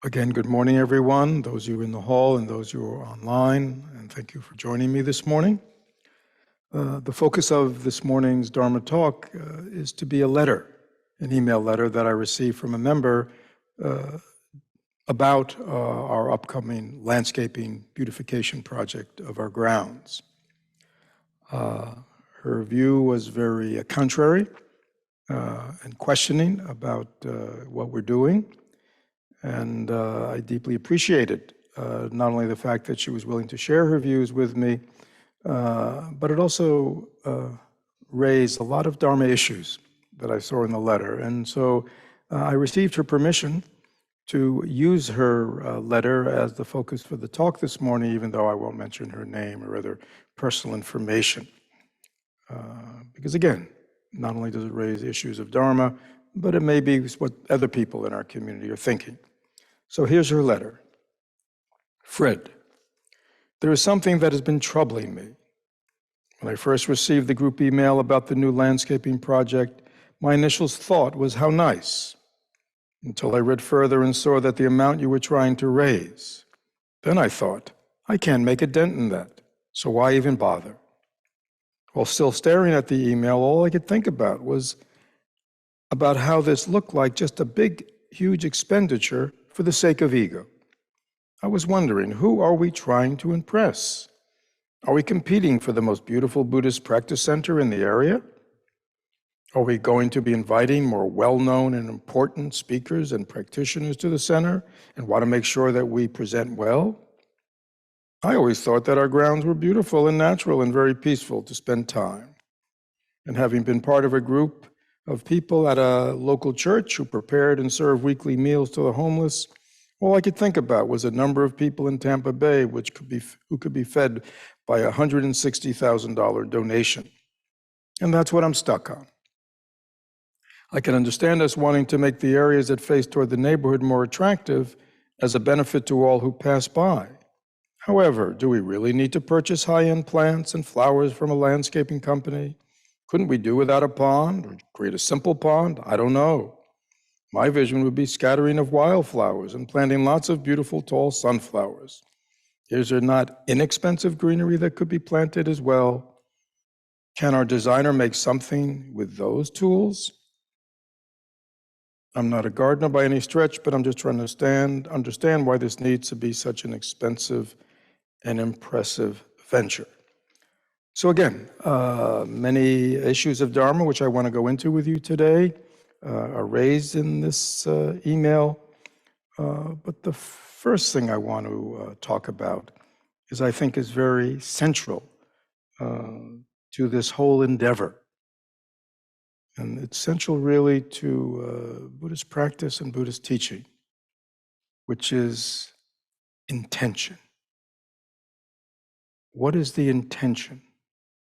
Again, good morning, everyone, those of you in the hall and those who are online, and thank you for joining me this morning. The focus of this morning's Dharma talk is to be a letter, an email letter that I received from a member about our upcoming landscaping beautification project of our grounds. Her view was very contrary and questioning about what we're doing. And I deeply appreciated not only the fact that she was willing to share her views with me, but it also raised a lot of Dharma issues that I saw in the letter. And so I received her permission to use her letter as the focus for the talk this morning, even though I won't mention her name or other personal information. Because again, not only does it raise issues of Dharma, but it may be what other people in our community are thinking. So here's her letter. Fred, there is something that has been troubling me. When I first received the group email about the new landscaping project, my initial thought was how nice, until I read further and saw that the amount you were trying to raise. Then I thought, I can't make a dent in that, so why even bother? While still staring at the email, all I could think about was about how this looked like just a big, huge expenditure for the sake of ego. I was wondering, who are we trying to impress? Are we competing for the most beautiful Buddhist practice center in the area? Are we going to be inviting more well-known and important speakers and practitioners to the center and want to make sure that we present well? I always thought that our grounds were beautiful and natural and very peaceful to spend time. And having been part of a group of people at a local church who prepared and served weekly meals to the homeless, all I could think about was a number of people in Tampa Bay who could be fed by a $160,000 donation. And that's what I'm stuck on. I can understand us wanting to make the areas that face toward the neighborhood more attractive as a benefit to all who pass by. However, do we really need to purchase high-end plants and flowers from a landscaping company? Couldn't we do without a pond or create a simple pond? I don't know. My vision would be scattering of wildflowers and planting lots of beautiful tall sunflowers. Is there not inexpensive greenery that could be planted as well? Can our designer make something with those tools? I'm not a gardener by any stretch, but I'm just trying to understand why this needs to be such an expensive and impressive venture. So again, many issues of Dharma, which I want to go into with you today, are raised in this email. But the first thing I want to talk about is I think is very central to this whole endeavor. And it's central really to Buddhist practice and Buddhist teaching, which is intention. What is the intention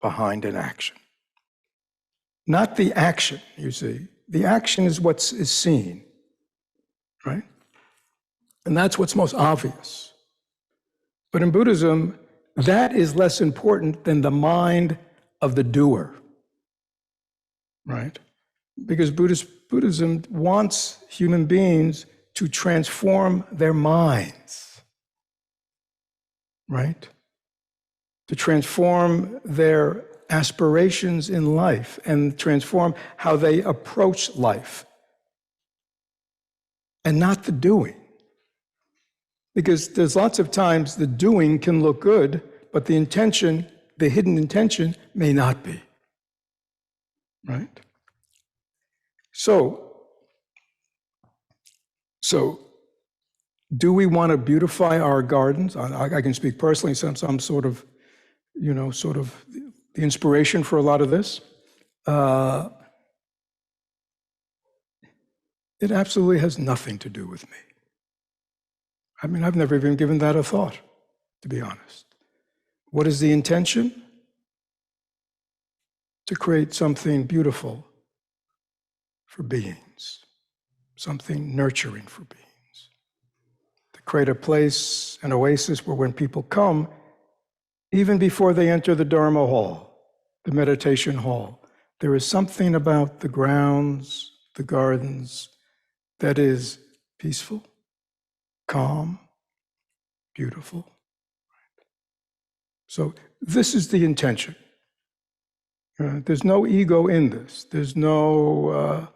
behind an action? Not the action, you see. The action is what is seen, right? And that's what's most obvious. But in Buddhism, that is less important than the mind of the doer, right? Because Buddhism wants human beings to transform their minds, right? To transform their aspirations in life and transform how they approach life, and not the doing. Because there's lots of times the doing can look good, but the intention, the hidden intention, may not be, right? So do we want to beautify our gardens? I can speak personally, since I'm sort of the inspiration for a lot of this. It absolutely has nothing to do with me. I mean, I've never even given that a thought, to be honest. What is the intention? To create something beautiful for beings, something nurturing for beings. To create a place, an oasis where when people come, even before they enter the Dharma hall, the meditation hall, there is something about the grounds, the gardens, that is peaceful, calm, beautiful. So this is the intention. There's no ego in this. There's no,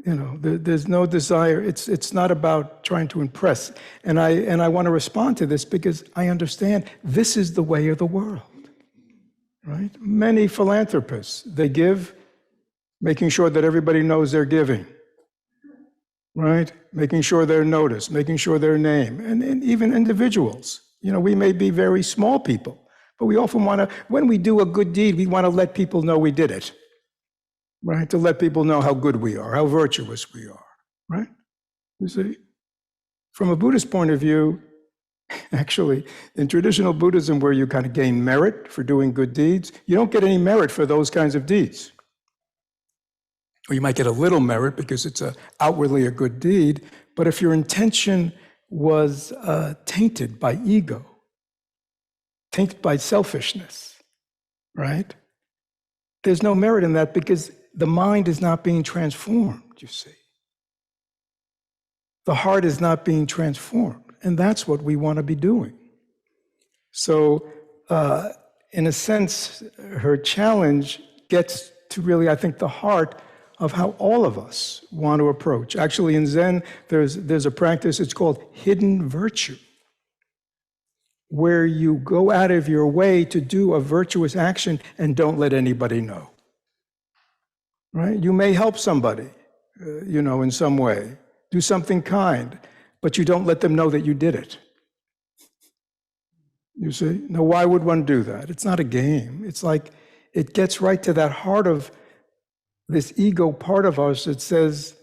there's no desire. It's not about trying to impress. And I want to respond to this because I understand this is the way of the world, right? Many philanthropists, they give, making sure that everybody knows they're giving, right? Making sure they're noticed, making sure they're named, and even individuals. We may be very small people, but we often want to, when we do a good deed, we want to let people know we did it, right? To let people know how good we are, how virtuous we are, right? You see, from a Buddhist point of view, actually, in traditional Buddhism, where you kind of gain merit for doing good deeds, you don't get any merit for those kinds of deeds. Or you might get a little merit because it's outwardly a good deed, but if your intention was tainted by ego, tainted by selfishness, right? There's no merit in that because the mind is not being transformed, you see. The heart is not being transformed, and that's what we want to be doing. So, in a sense, her challenge gets to really, I think, the heart of how all of us want to approach. Actually, in Zen, there's a practice, it's called hidden virtue, where you go out of your way to do a virtuous action and don't let anybody know. Right? You may help somebody, in some way, do something kind, but you don't let them know that you did it. You see? Now, why would one do that? It's not a game. It's like it gets right to that heart of this ego part of us that says,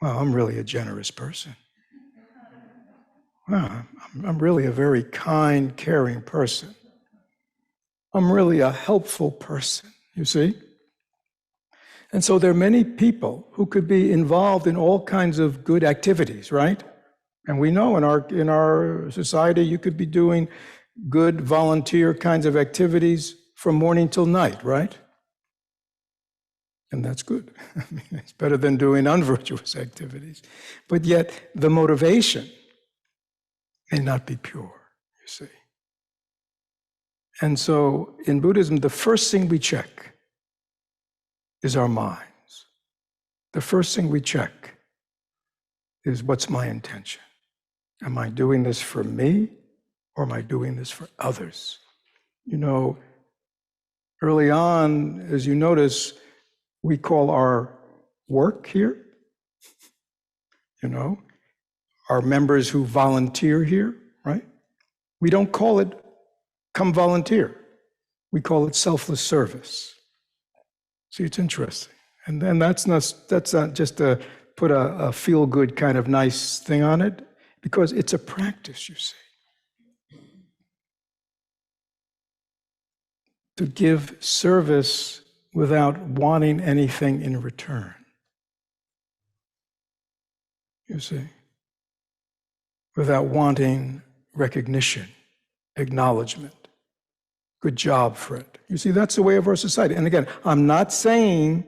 well, I'm really a generous person. Wow, I'm really a very kind, caring person. I'm really a helpful person, you see? And so there are many people who could be involved in all kinds of good activities, right? And we know in our society, you could be doing good volunteer kinds of activities from morning till night, right? And that's good. I mean, it's better than doing unvirtuous activities. But yet, the motivation may not be pure, you see. And so, in Buddhism, the first thing we check is our minds. The first thing we check is, what's my intention? Am I doing this for me, or am I doing this for others? Early on, as you notice, we call our work here, our members who volunteer here, right? We don't call it come volunteer. We call it selfless service. See, it's interesting. And then that's not just to put a feel-good kind of nice thing on it, because it's a practice, you see. To give service without wanting anything in return. You see? Without wanting recognition, acknowledgement. Good job, Fred. You see, that's the way of our society. And again, I'm not saying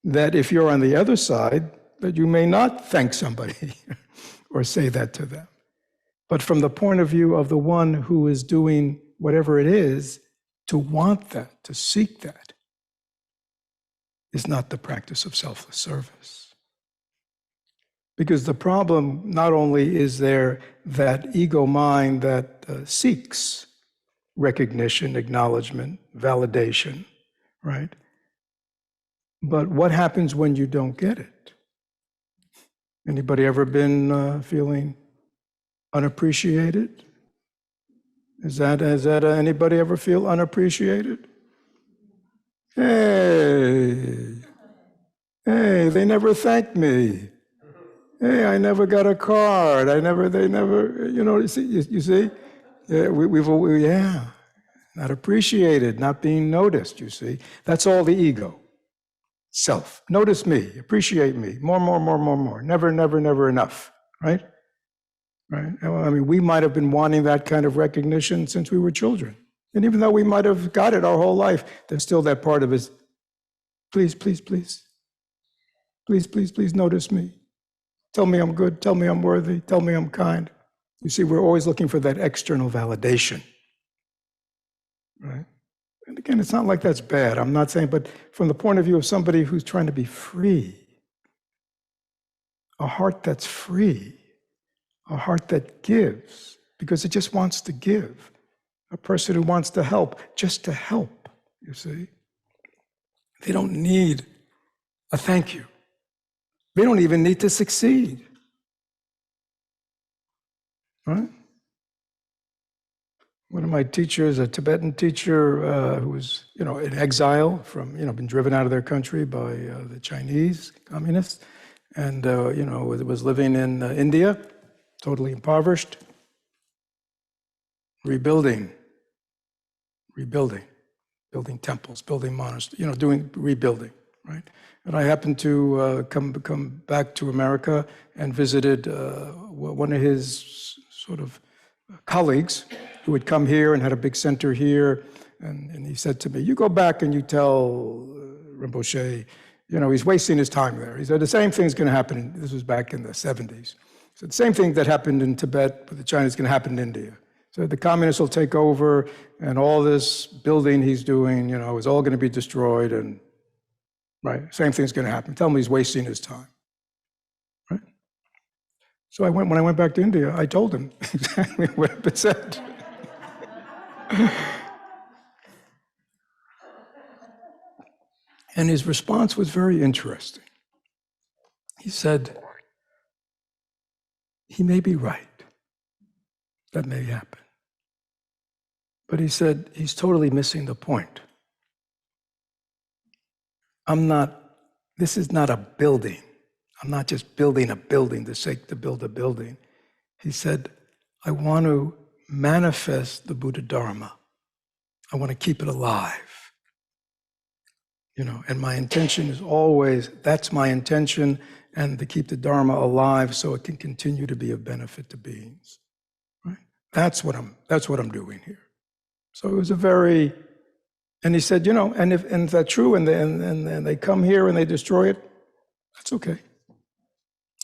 that if you're on the other side, that you may not thank somebody or say that to them. But from the point of view of the one who is doing whatever it is, to want that, to seek that, is not the practice of selfless service. Because the problem, not only is there that ego mind that seeks recognition, acknowledgement, validation, right? But what happens when you don't get it? Anybody ever been feeling unappreciated? Is that anybody ever feel unappreciated? Hey, they never thanked me. Hey, I never got a card. They never, you see? Yeah, not appreciated, not being noticed, you see? That's all the ego. Self. Notice me, appreciate me, more. Never enough, right? Right? I mean, we might have been wanting that kind of recognition since we were children. And even though we might have got it our whole life, there's still that part of us, please notice me. Tell me I'm good, tell me I'm worthy, tell me I'm kind. You see, we're always looking for that external validation, right? And again, it's not like that's bad. I'm not saying, but from the point of view of somebody who's trying to be free, a heart that's free, a heart that gives, because it just wants to give. A person who wants to help, just to help, you see. They don't need a thank you. They don't even need to succeed, right? One of my teachers, a Tibetan teacher who was, in exile from, been driven out of their country by the Chinese communists, and, was living in India, totally impoverished, rebuilding, building temples, building monasteries, doing rebuilding, right? And I happened to come back to America and visited one of his sort of colleagues who had come here and had a big center here. And he said to me, you go back and you tell Rinpoche, he's wasting his time there. He said, the same thing's going to happen. This was back in the 70s. He said, the same thing that happened in Tibet with the Chinese is going to happen in India. So the communists will take over, and all this building he's doing, is all going to be destroyed, and right, same thing's going to happen. Tell him he's wasting his time, right? So when I went back to India, I told him exactly what had been said. And his response was very interesting. He said, he may be right. That may happen. But he said, he's totally missing the point. This is not a building. I'm not just building a building for sake to build a building. He said, I want to manifest the Buddha Dharma. I want to keep it alive. And my intention is always, that's my intention, and to keep the Dharma alive so it can continue to be of benefit to beings. Right? That's what I'm doing here. So it was and he said, and if that's true, and they come here and they destroy it, that's okay.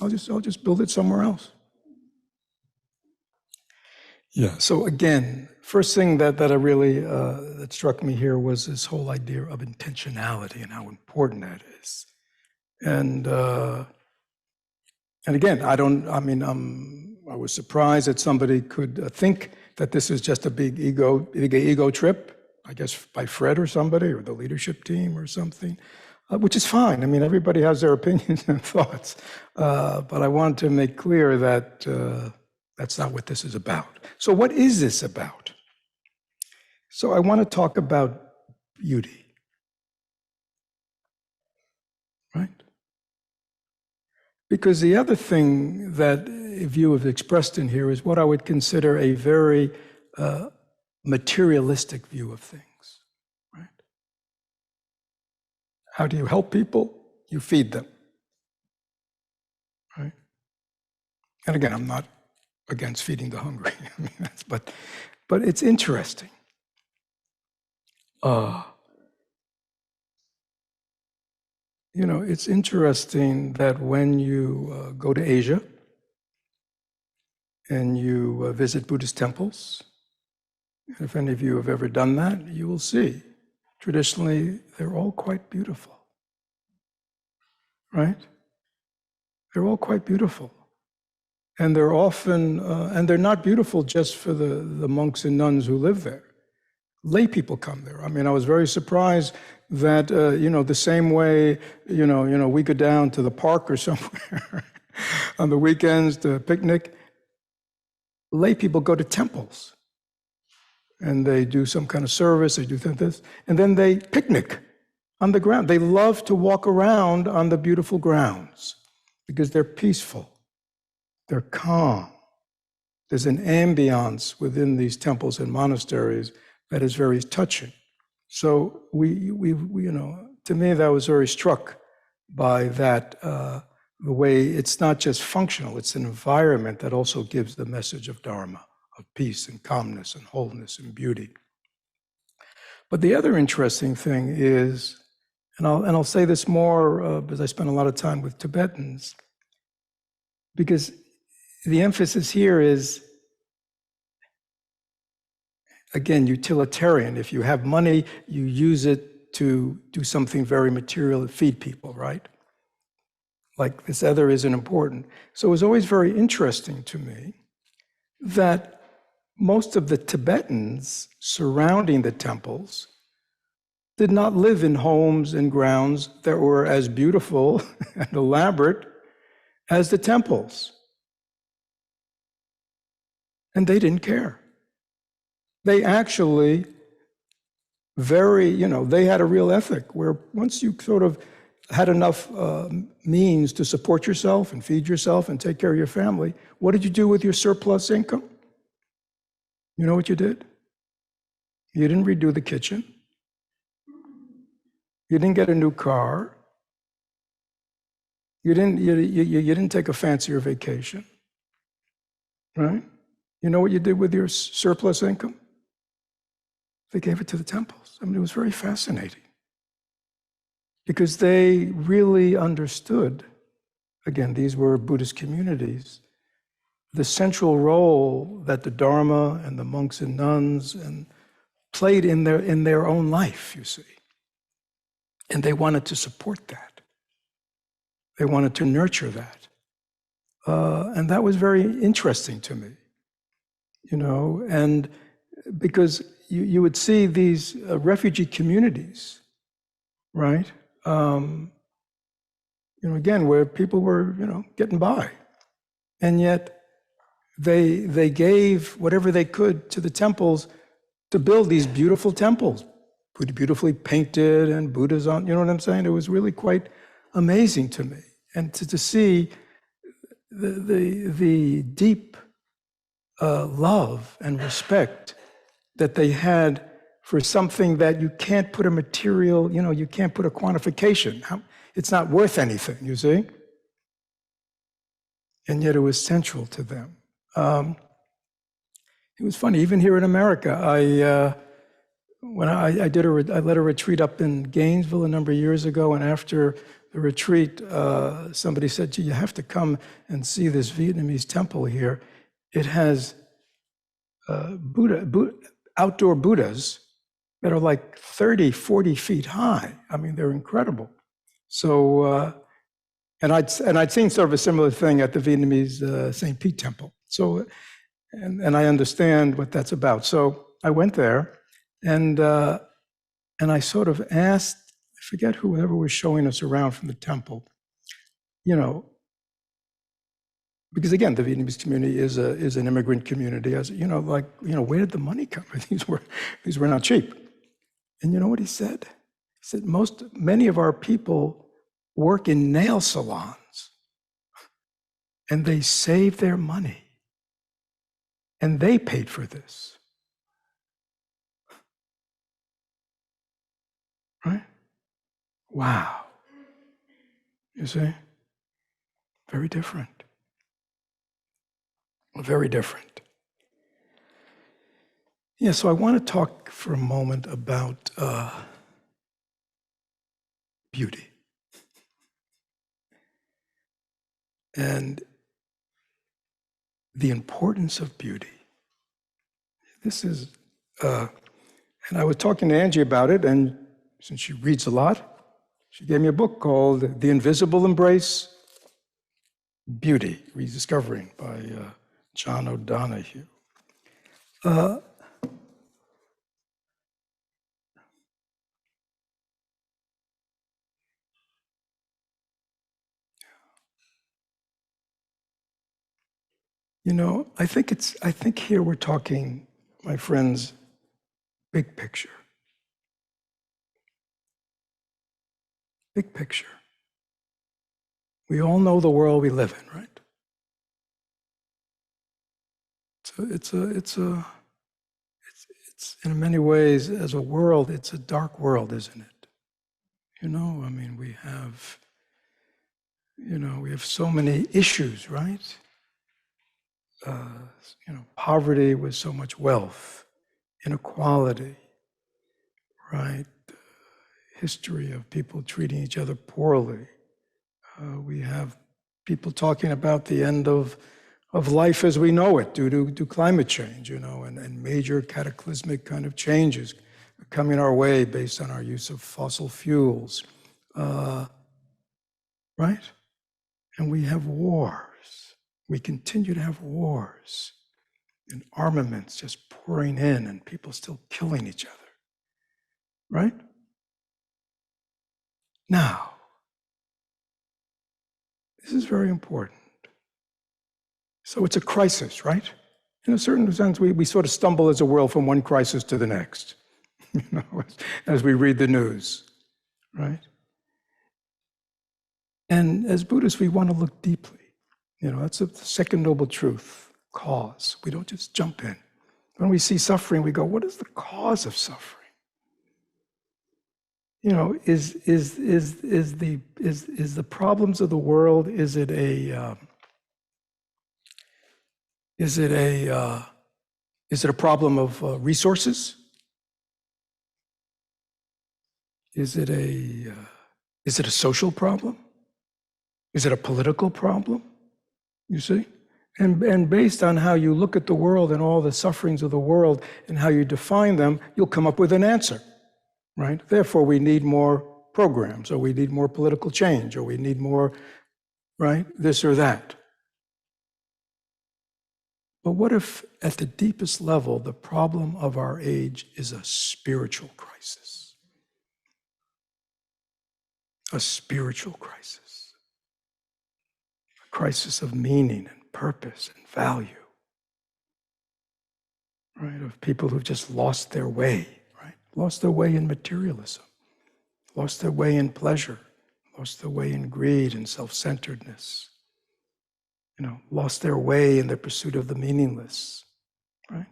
I'll just build it somewhere else. Yeah. So again, first thing that I really that struck me here was this whole idea of intentionality and how important that is. And again, I was surprised that somebody could think that this is just a big ego trip, I guess by Fred or somebody, or the leadership team or something, which is fine. Everybody has their opinions and thoughts. But I want to make clear that that's not what this is about. So what is this about? So I want to talk about beauty, right? Because the other thing that you have expressed in here is what I would consider a very materialistic view of things, right? How do you help people? You feed them, right? And again, I'm not against feeding the hungry, but it's interesting. It's interesting that when you go to Asia and you visit Buddhist temples, if any of you have ever done that, you will see, traditionally, they're all quite beautiful, right? They're all quite beautiful. And they're often, and they're not beautiful just for the monks and nuns who live there. Lay people come there. I was very surprised that, the same way, we go down to the park or somewhere on the weekends to picnic, lay people go to temples. And they do some kind of service, they do this, and then they picnic on the ground. They love to walk around on the beautiful grounds because they're peaceful, they're calm. There's an ambiance within these temples and monasteries that is very touching. So we to me, that was very struck by that, the way it's not just functional, it's an environment that also gives the message of Dharma, of peace and calmness and wholeness and beauty. But the other interesting thing is, and I'll say this more because I spent a lot of time with Tibetans, because the emphasis here is, again, utilitarian. If you have money, you use it to do something very material to feed people, right? Like this other isn't important. So it was always very interesting to me that most of the Tibetans surrounding the temples did not live in homes and grounds that were as beautiful and elaborate as the temples. And they didn't care. They actually they had a real ethic where once you sort of had enough means to support yourself and feed yourself and take care of your family, what did you do with your surplus income? You know what you did? You didn't redo the kitchen. You didn't get a new car. You didn't take a fancier vacation, right? You know what you did with your surplus income? They gave it to the temples. I mean, it was very fascinating because they really understood, again, these were Buddhist communities, the central role that the Dharma and the monks and nuns and played in their own life, you see. And they wanted to support that. They wanted to nurture that. And that was very interesting to me, and because you would see these refugee communities, right? Again, where people were, getting by. And yet they gave whatever they could to the temples to build these beautiful temples, beautifully painted and Buddhas on, you know what I'm saying? It was really quite amazing to me. And to see the deep love and respect that they had for something that you can't put a material, you can't put a quantification. It's not worth anything, you see? And yet it was central to them. It was funny, even here in America, I led a retreat up in Gainesville a number of years ago, and after the retreat, somebody said, "Gee, you have to come and see this Vietnamese temple here. It has outdoor Buddhas that are like 30, 40 feet high. I mean, they're incredible." So, and I'd seen sort of a similar thing at the Vietnamese St. Pete Temple. So, and I understand what that's about. So I went there, and I sort of asked, I forget whoever was showing us around from the temple, because again, the Vietnamese community is an immigrant community. As where did the money come from? These were not cheap. And you know what he said? He said, many of our people work in nail salons, and they save their money, and they paid for this. Right? Wow. You see? Very different. Very different. Yeah, so I want to talk for a moment about beauty. And the importance of beauty. This is, and I was talking to Angie about it, and since she reads a lot, she gave me a book called The Invisible Embrace, Beauty, Rediscovering by John O'Donohue. I think here we're talking, my friends, big picture. Big picture. We all know the world we live in, right? So it's in many ways, as a world, it's a dark world, isn't it? I mean, we have so many issues, right? Poverty with so much wealth, inequality, right? History of people treating each other poorly. We have people talking about the end of life as we know it due to climate change, and major cataclysmic kind of changes coming our way based on our use of fossil fuels, right? And we have wars. We continue to have wars and armaments just pouring in and people still killing each other, right? Now, this is very important. So it's a crisis, right? In a certain sense, we sort of stumble as a world from one crisis to the next, as we read the news, right? And as Buddhists, we want to look deeply. That's the second noble truth, cause. We don't just jump in. When we see suffering, we go, what is the cause of suffering? Is the problems of the world, is it a problem of resources? Is it a social problem? Is it a political problem? You see? And based on how you look at the world and all the sufferings of the world and how you define them, you'll come up with an answer, right? Therefore, we need more programs, or we need more political change, or we need more, right, this or that. But what if, at the deepest level, the problem of our age is a spiritual crisis? A spiritual crisis. A crisis of meaning and purpose and value, right? Of people who've just lost their way, right? Lost their way in materialism, lost their way in pleasure, lost their way in greed and self-centeredness, lost their way in the pursuit of the meaningless, right?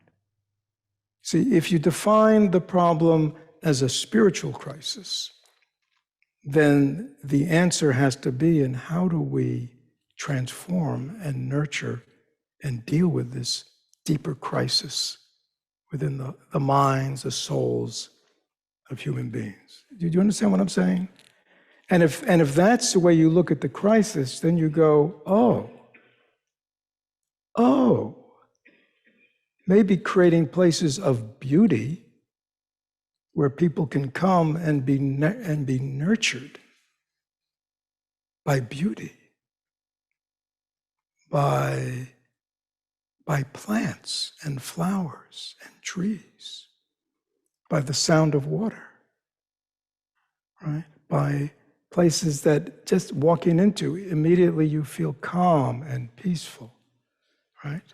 See, if you define the problem as a spiritual crisis, then the answer has to be in how do we transform and nurture and deal with this deeper crisis within the minds, the souls of human beings. Do you understand what I'm saying? And if that's the way you look at the crisis, then you go, maybe creating places of beauty where people can come and be nurtured by beauty, by plants and flowers and trees, by the sound of water, right? By places that just walking into, immediately you feel calm and peaceful, right?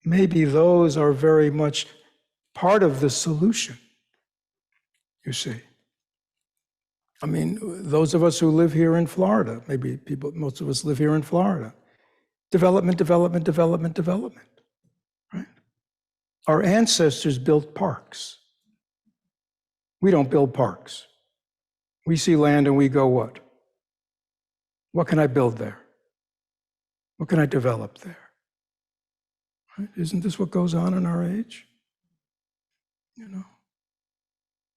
Maybe those are very much part of the solution, you see. I mean, those of us who live here in Florida, most of us live here in Florida. Development, right? Our ancestors built parks. We don't build parks. We see land and we go, what? What can I build there? What can I develop there? Right? Isn't this what goes on in our age?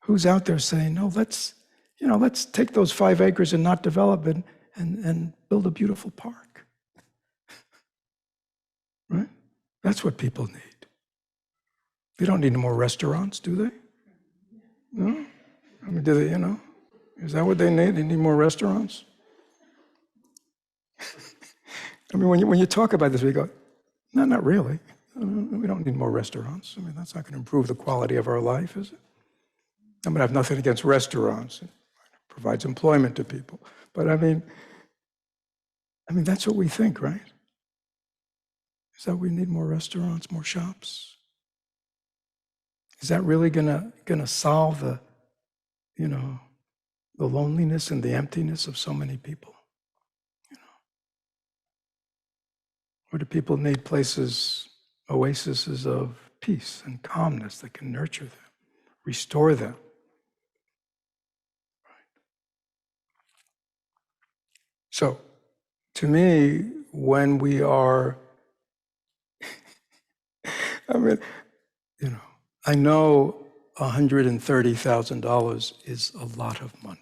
Who's out there saying, no, let's take those 5 acres and not develop it and build a beautiful park. Right? That's what people need. They don't need more restaurants, do they? No? I mean, do they, is that what they need? They need more restaurants? I mean, when you talk about this, we go, no, not really. We don't need more restaurants. I mean, that's not going to improve the quality of our life, is it? I mean, I have nothing against restaurants. It provides employment to people. But I mean, that's what we think, right? Is that we need more restaurants, more shops? Is that really gonna solve the loneliness and the emptiness of so many people? Or do people need places, oases of peace and calmness that can nurture them, restore them? So, to me, when we are, I know $130,000 is a lot of money.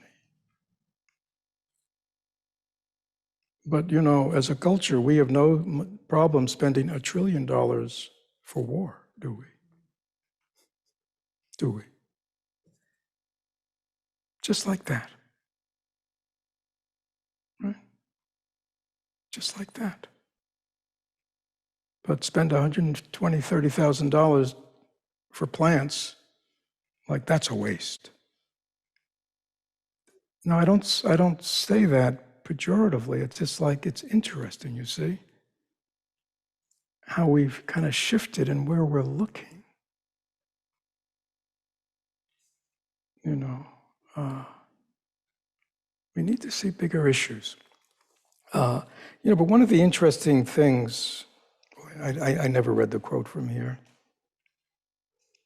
But, you know, as a culture, we have no problem spending $1 trillion for war, do we? Do we? Just like that. Right? Just like that. But spend $120,000, $30,000 for plants, like that's a waste. No, I don't say that pejoratively. It's just like, it's interesting, you see, how we've kind of shifted in where we're looking. You know, we need to see bigger issues. You know, but one of the interesting things, I never read the quote from here.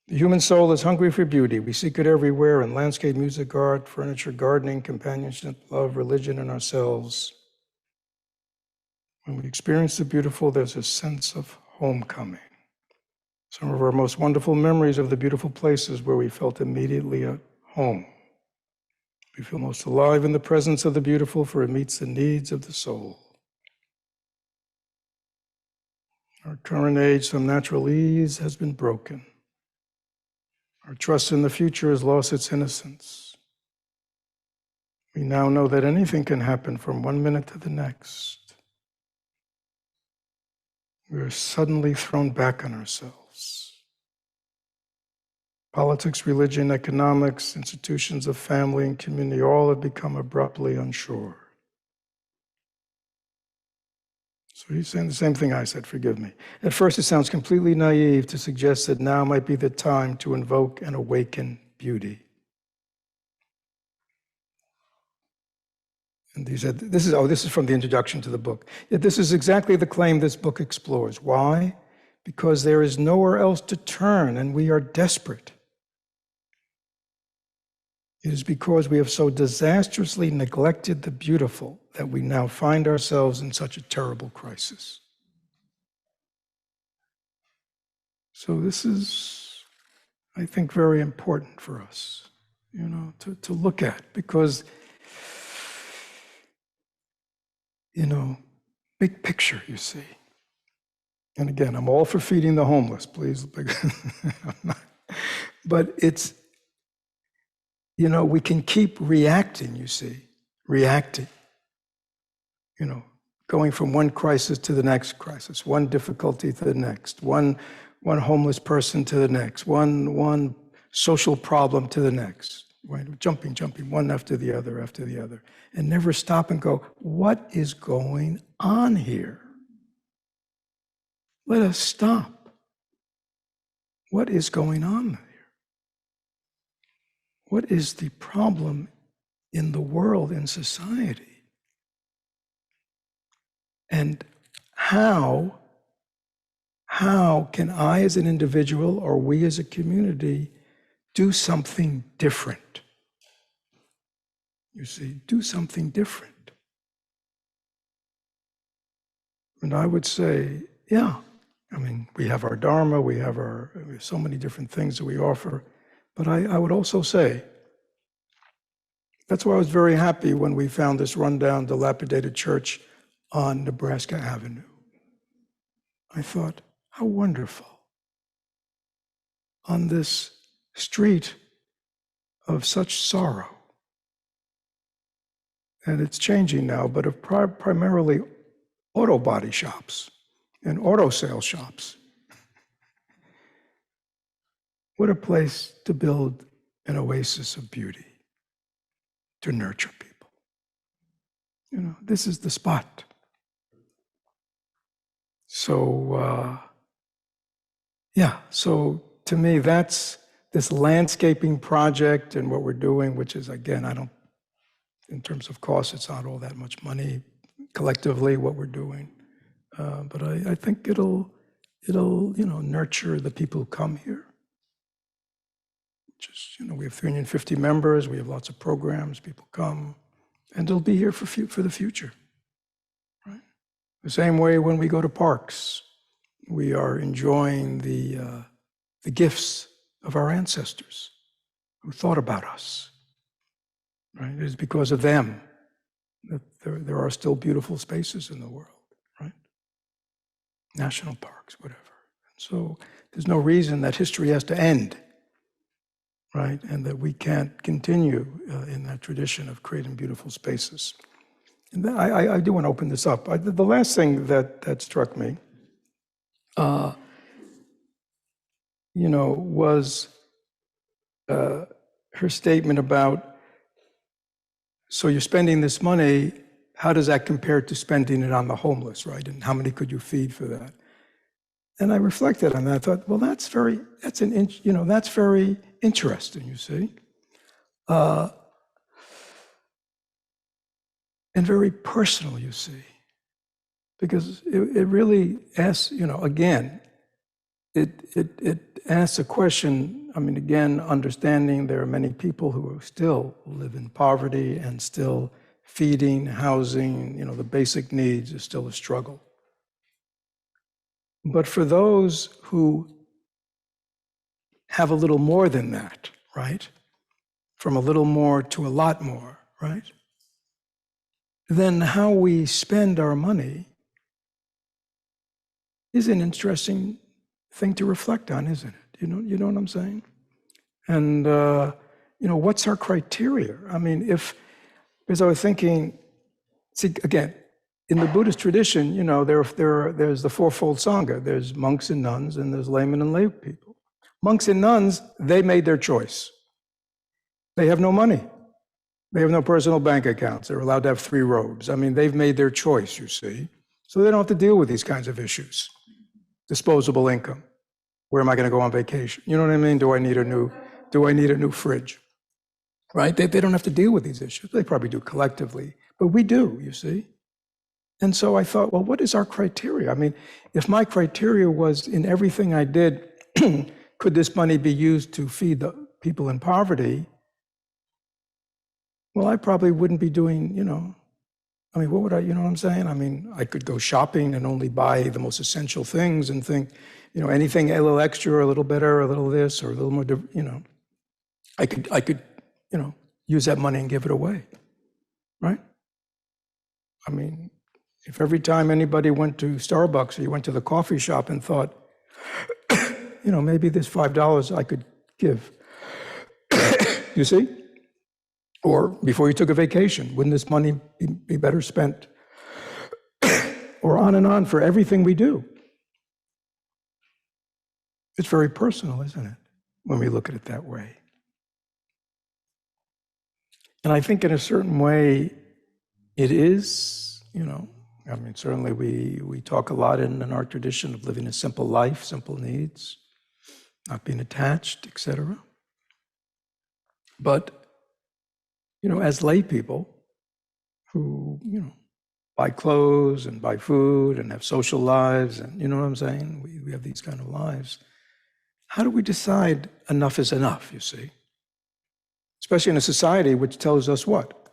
The human soul is hungry for beauty. We seek it everywhere in landscape, music, art, furniture, gardening, companionship, love, religion, and ourselves. When we experience the beautiful, there's a sense of homecoming. Some of our most wonderful memories of the beautiful places where we felt immediately at home. We feel most alive in the presence of the beautiful, for it meets the needs of the soul. Our current age, some natural ease has been broken. Our trust in the future has lost its innocence. We now know that anything can happen from one minute to the next. We are suddenly thrown back on ourselves. Politics, religion, economics, institutions of family and community, all have become abruptly unsure. So he's saying the same thing I said, forgive me. At first it sounds completely naive to suggest that now might be the time to invoke and awaken beauty. And he said, this is from the introduction to the book. Yet this is exactly the claim this book explores. Why? Because there is nowhere else to turn and we are desperate. It is because we have so disastrously neglected the beautiful that we now find ourselves in such a terrible crisis. So this is, I think, very important for us, you know, to look at, because, you know, big picture, you see. And again, I'm all for feeding the homeless, please. But it's, you know, we can keep reacting, you see, reacting. You know, going from one crisis to the next crisis, one difficulty to the next, one homeless person to the next, one social problem to the next, right? Jumping, one after the other, and never stop and go, what is going on here? Let us stop. What is going on here? What is the problem in the world, in society? And how can I as an individual or we as a community do something different? You see, do something different. And I would say, yeah, I mean, we have our Dharma, we have so many different things that we offer. But I would also say, that's why I was very happy when we found this rundown, dilapidated church on Nebraska Avenue. I thought, how wonderful. On this street of such sorrow. And it's changing now, but of primarily auto body shops and auto sales shops. What a place to build an oasis of beauty, to nurture people. You know, this is the spot. So, so to me, that's this landscaping project and what we're doing, which is, again, in terms of cost, it's not all that much money collectively, what we're doing. But I think it'll, you know, nurture the people who come here. Just, you know, we have 350 members, we have lots of programs, people come, and they'll be here for the future. The same way when we go to parks, we are enjoying the gifts of our ancestors who thought about us. Right? It is because of them that there are still beautiful spaces in the world, right? National parks, whatever. So there's no reason that history has to end, right? And that we can't continue in that tradition of creating beautiful spaces. And I do want to open this up. The last thing that struck me, was her statement about, so you're spending this money, how does that compare to spending it on the homeless, right? And how many could you feed for that? And I reflected on that. I thought, well, that's very interesting, you see, and very personal, you see, because it really asks, again, it asks a question. I mean, again, understanding there are many people who still live in poverty and still feeding, housing, the basic needs is still a struggle. But for those who have a little more than that, right? From a little more to a lot more, right? Then how we spend our money is an interesting thing to reflect on, isn't it? You know what I'm saying? And what's our criteria? I mean, because I was thinking, see, again, in the Buddhist tradition, there's the fourfold sangha. There's monks and nuns, and there's laymen and lay people. Monks and nuns, they made their choice. They have no money. They have no personal bank accounts. They're allowed to have 3 robes. I mean, they've made their choice, you see. So they don't have to deal with these kinds of issues. Disposable income. Where am I going to go on vacation? You know what I mean? Do I need a new fridge? Right? They don't have to deal with these issues. They probably do collectively, but we do, you see. And so I thought, well, what is our criteria? I mean, if my criteria was in everything I did, could this money be used to feed the people in poverty? Well, I probably wouldn't be doing, I mean, what would I, you know what I'm saying? I mean, I could go shopping and only buy the most essential things and think, anything a little extra, a little better, a little this, or a little more, I could, use that money and give it away, right? I mean, if every time anybody went to Starbucks or you went to the coffee shop and thought, maybe this $5 I could give, you see? Or before you took a vacation, wouldn't this money be better spent? Or on and on for everything we do. It's very personal, isn't it, when we look at it that way? And I think in a certain way, it is, I mean, certainly we talk a lot in our tradition of living a simple life, simple needs, not being attached, etc. But, as lay people who, buy clothes and buy food and have social lives, and you know what I'm saying? We have these kind of lives. How do we decide enough is enough, you see? Especially in a society which tells us what?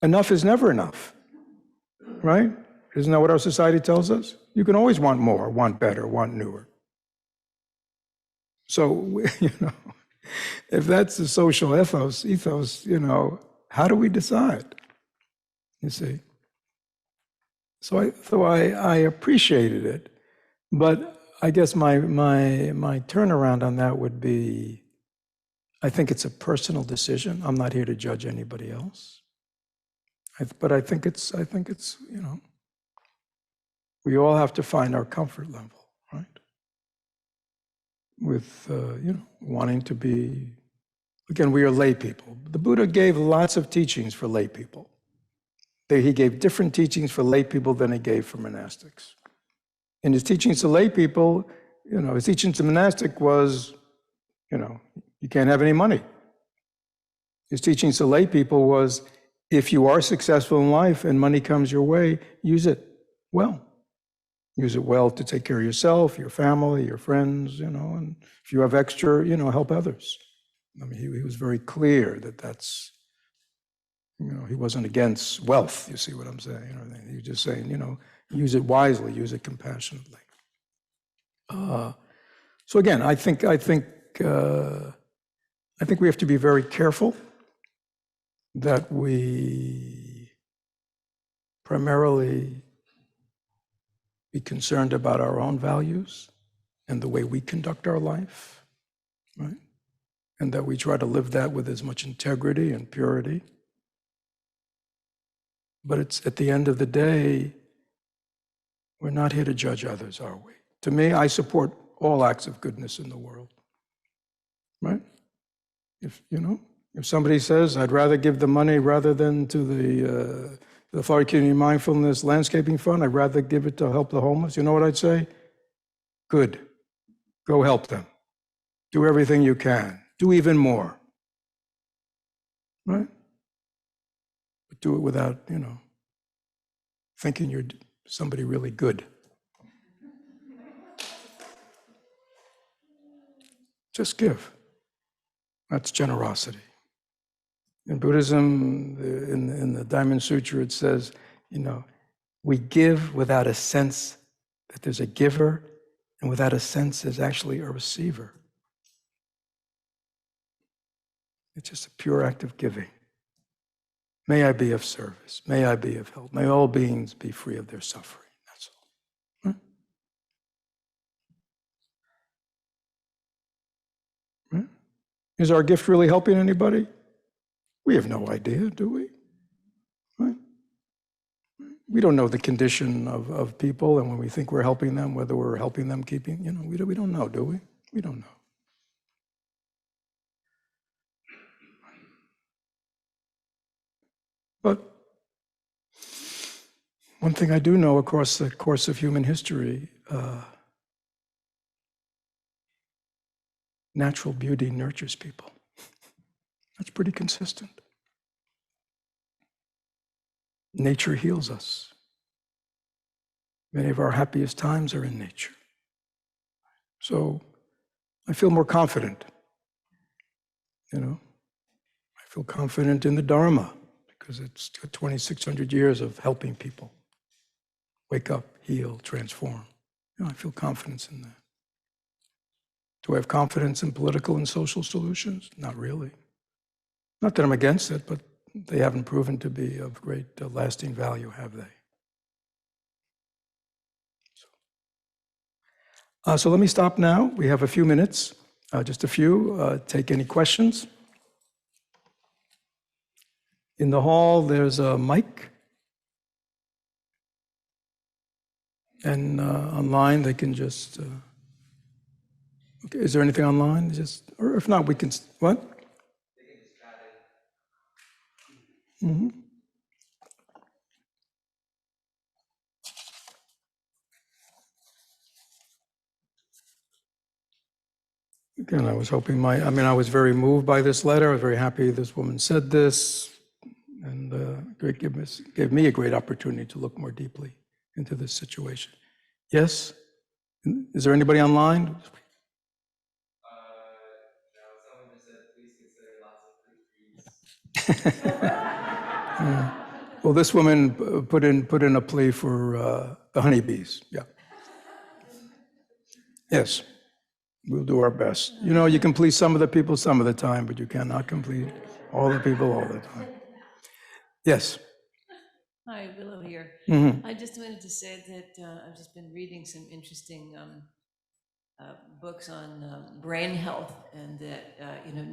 Enough is never enough, right? Isn't that what our society tells us? You can always want more, want better, want newer. So, if that's the social ethos, how do we decide? You see? So I appreciated it, but I guess my turnaround on that would be, I think it's a personal decision. I'm not here to judge anybody else, but I think it's we all have to find our comfort level, right? With wanting to be, again, we are lay people. The Buddha gave lots of teachings for lay people. He gave different teachings for lay people than he gave for monastics. In his teachings to lay people, his teaching to monastic was, you can't have any money. His teachings to lay people was, if you are successful in life and money comes your way, use it well. Use it well to take care of yourself, your family, your friends, and if you have extra, help others. I mean, he was very clear that's, he wasn't against wealth, you see what I'm saying? He was just saying, use it wisely, use it compassionately. So again, I think we have to be very careful that we primarily be concerned about our own values and the way we conduct our life, right? And that we try to live that with as much integrity and purity. But it's at the end of the day, we're not here to judge others, are we? To me, I support all acts of goodness in the world, right? If somebody says, I'd rather give the money rather than to the Florida Community Mindfulness Landscaping Fund, I'd rather give it to help the homeless, you know what I'd say? Good. Go help them. Do everything you can. Do even more. Right? But do it without, thinking you're somebody really good. Just give. That's generosity. In Buddhism, in the Diamond Sutra, it says, we give without a sense that there's a giver, and without a sense there's actually a receiver. It's just a pure act of giving. May I be of service. May I be of help. May all beings be free of their suffering. That's all. Right? Right? Is our gift really helping anybody? We have no idea, do we? Right? We don't know the condition of people, and when we think we're helping them, whether we're helping them keeping, we don't know, do we? We don't know. But one thing I do know across the course of human history, natural beauty nurtures people. That's pretty consistent. Nature heals us. Many of our happiest times are in nature. So I feel more confident, I feel confident in the Dharma because it's 2,600 years of helping people wake up, heal, transform. I feel confidence in that. Do I have confidence in political and social solutions? Not really. Not that I'm against it, but they haven't proven to be of great lasting value, have they? So let me stop now. We have a few minutes, just a few. Take any questions. In the hall, there's a mic. And online, they can just... okay, is there anything online? Or if not, we can... What? They can just chat in. Mm-hmm. Again, I was hoping I was very moved by this letter. I was very happy this woman said this, and gave me a great opportunity to look more deeply into this situation. Yes? Is there anybody online? No, someone just said, please consider lots of fruit trees. Well, this woman put in a plea for the honeybees. Yeah. Yes. We'll do our best. You can please some of the people some of the time, but you cannot complete all the people all the time. Yes. Hi, Willow here. I just wanted to say that I've just been reading some interesting books on brain health, and that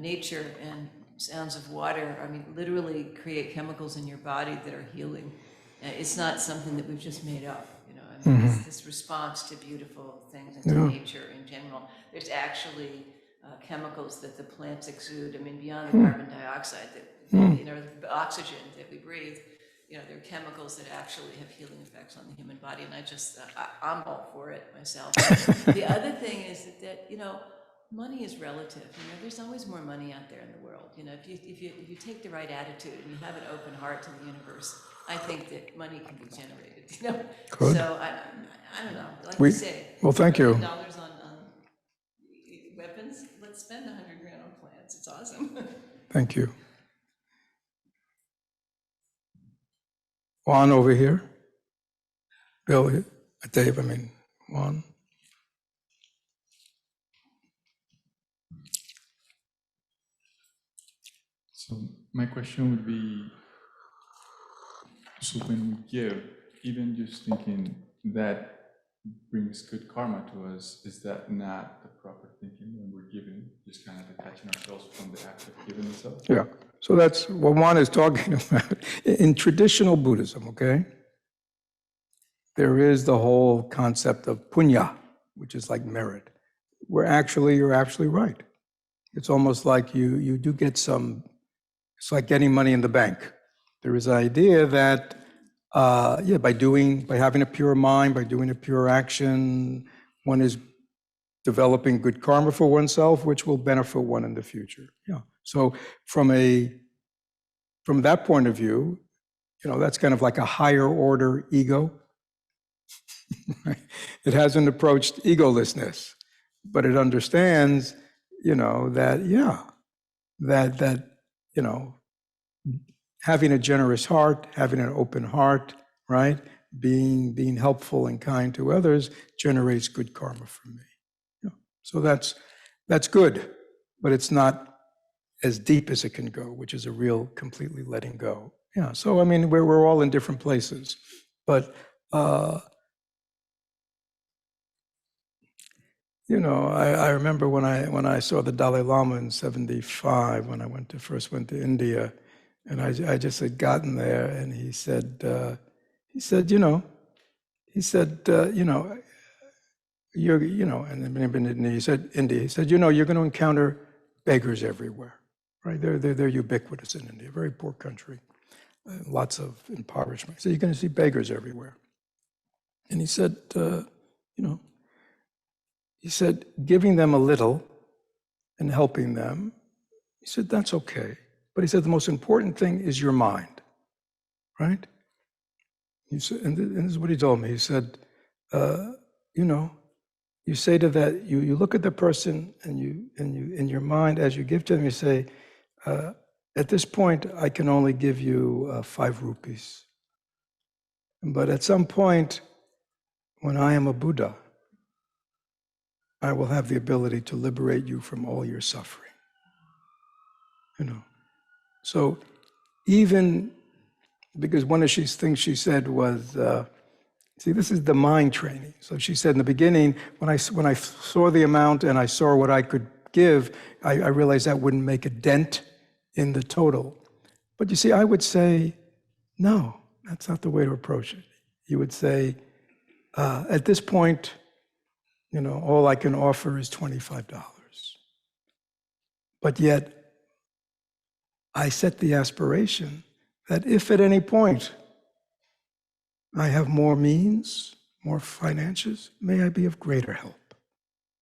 nature and sounds of water, literally create chemicals in your body that are healing. It's not something that we've just made up. It's this response to beautiful things and to nature in general. There's actually chemicals that the plants exude. beyond the carbon dioxide the oxygen that we breathe. There are chemicals that actually have healing effects on the human body, and I'm all for it myself. The other thing is that money is relative. There's always more money out there in the world. If you take the right attitude and you have an open heart to the universe, I think that money can be generated. Good. So I don't know. Like you say, well, thank you. $1 on weapons. Let's spend $100,000 on plants. It's awesome. Thank you. Juan over here. Bill, Dave, Juan. So my question would be, So when we give, even just thinking that brings good karma to us, is that not the proper thinking when we're giving, just kind of detaching ourselves from the act of giving itself? Yeah. So that's what Juan is talking about. In traditional Buddhism, okay, there is the whole concept of punya, which is like merit, where actually you're absolutely right. It's almost like you do get some, it's like getting money in the bank. There is an idea that, by having a pure mind, by doing a pure action, one is developing good karma for oneself, which will benefit one in the future. Yeah. So from that point of view, that's kind of like a higher order ego. It hasn't approached egolessness, but it understands, that having a generous heart, having an open heart, right? Being helpful and kind to others generates good karma for me. Yeah. So that's good, but it's not as deep as it can go, which is a real completely letting go. Yeah. So I mean, we're all in different places, but I remember when I saw the Dalai Lama in '75 when I first went to India, and I just had gotten there, and he said, and he said, India, he said, you're going to encounter beggars everywhere, right? They're ubiquitous in India, very poor country, lots of impoverishment. So you're going to see beggars everywhere. And he said, giving them a little and helping them, he said, that's okay. But he said, the most important thing is your mind, right? He said, and this is what he told me. He said, you say to that, you look at the person and you in your mind, as you give to them, you say, at this point, I can only give you 5 rupees. But at some point, when I am a Buddha, I will have the ability to liberate you from all your suffering. So even because one of these things she said was, see, this is the mind training. So she said in the beginning, when I saw the amount and I saw what I could give, I realized that wouldn't make a dent in the total. But you see, I would say, no, that's not the way to approach it. You would say, at this point, all I can offer is $25. But yet, I set the aspiration that if at any point I have more means, more finances, may I be of greater help.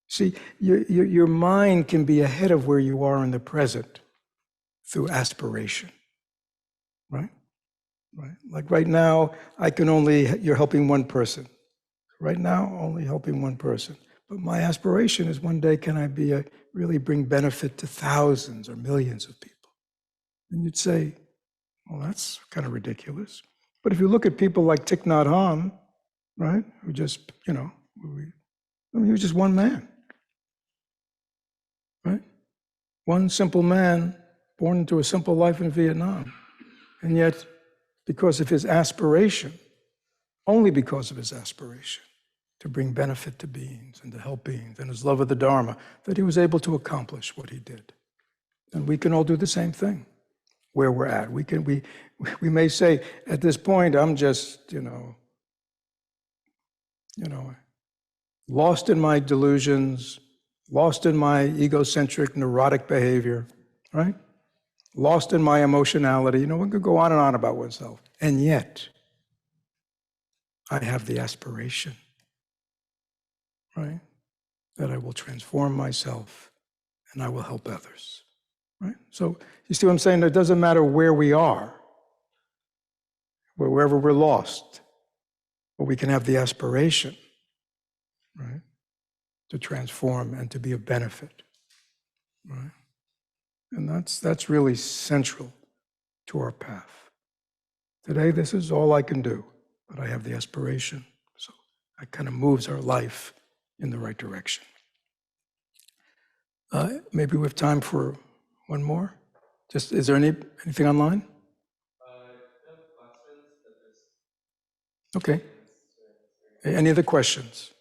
See, your mind can be ahead of where you are in the present through aspiration, right? Right. Like right now, you're helping one person. Right now, only helping one person. But my aspiration is one day, can I really bring benefit to thousands or millions of people? And you'd say, well, that's kind of ridiculous. But if you look at people like Thich Nhat Hanh, right, who just, he was just one man, right? One simple man born into a simple life in Vietnam. And yet, because of his aspiration, only because of his aspiration to bring benefit to beings and to help beings and his love of the Dharma, that he was able to accomplish what he did. And we can all do the same thing where we're at. We may say, at this point, I'm just, lost in my delusions, lost in my egocentric, neurotic behavior, right? Lost in my emotionality. One could go on and on about oneself. And yet, I have the aspiration, right? That I will transform myself and I will help others, right? So you see what I'm saying? It doesn't matter where we are, wherever we're lost, but we can have the aspiration, right? To transform and to be of benefit, right? And that's really central to our path. Today, this is all I can do, but I have the aspiration. So that kind of moves our life in the right direction. Maybe we have time for one more. Is there anything online? I have questions, but there's Okay. Any other questions?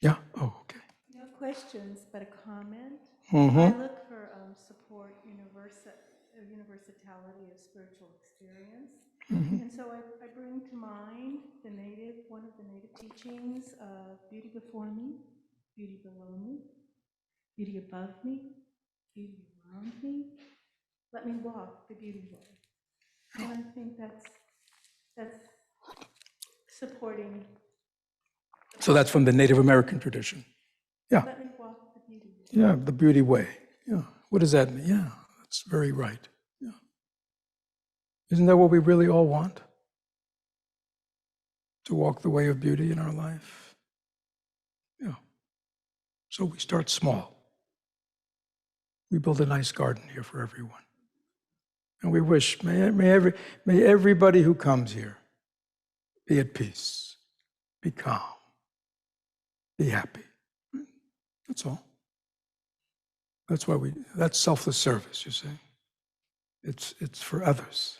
Yeah? Oh, okay. No questions, but a comment. Mm-hmm. I look for support, universality of spiritual experience. And so I bring to mind one of the native teachings of beauty before me, beauty below me, beauty above me, beauty around me. Let me walk the beauty way. And I think that's supporting. So that's from the Native American tradition. Yeah. Let me walk the beauty way. Yeah, the beauty way. Yeah. What does that mean? Yeah, that's very right. Yeah. Isn't that what we really all want? To walk the way of beauty in our life? Yeah. So we start small. We build a nice garden here for everyone. And we wish, may everybody who comes here be at peace, be calm, be happy. That's all. That's why that's selfless service, you see. It's for others.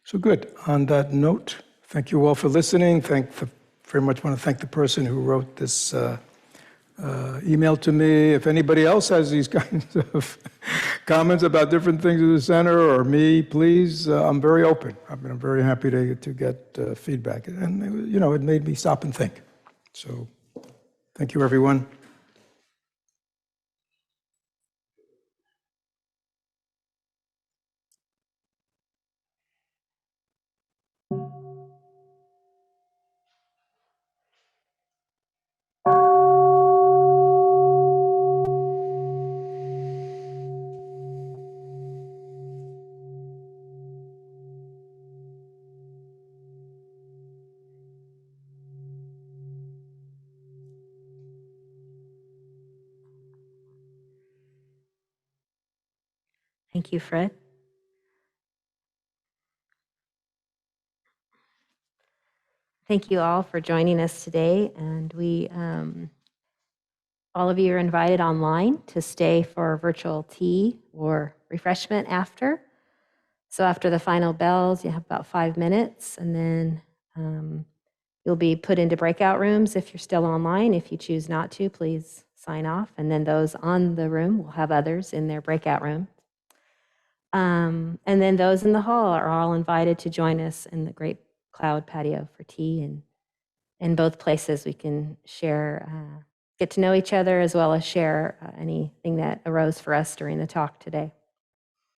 So good. On that note, thank you all for listening. Very much want to thank the person who wrote this email to me. If anybody else has these kinds of comments about different things at the center or me, please, I'm very open. I'm very happy to get feedback. And, it made me stop and think. So thank you, everyone. Thank you, Fred. Thank you all for joining us today. And all of you are invited online to stay for virtual tea or refreshment after. So after the final bells, you have about 5 minutes, and then you'll be put into breakout rooms if you're still online. If you choose not to, please sign off. And then those on the room will have others in their breakout room. And then those in the hall are all invited to join us in the Great Cloud patio for tea. And in both places, we can share, get to know each other, as well as share anything that arose for us during the talk today.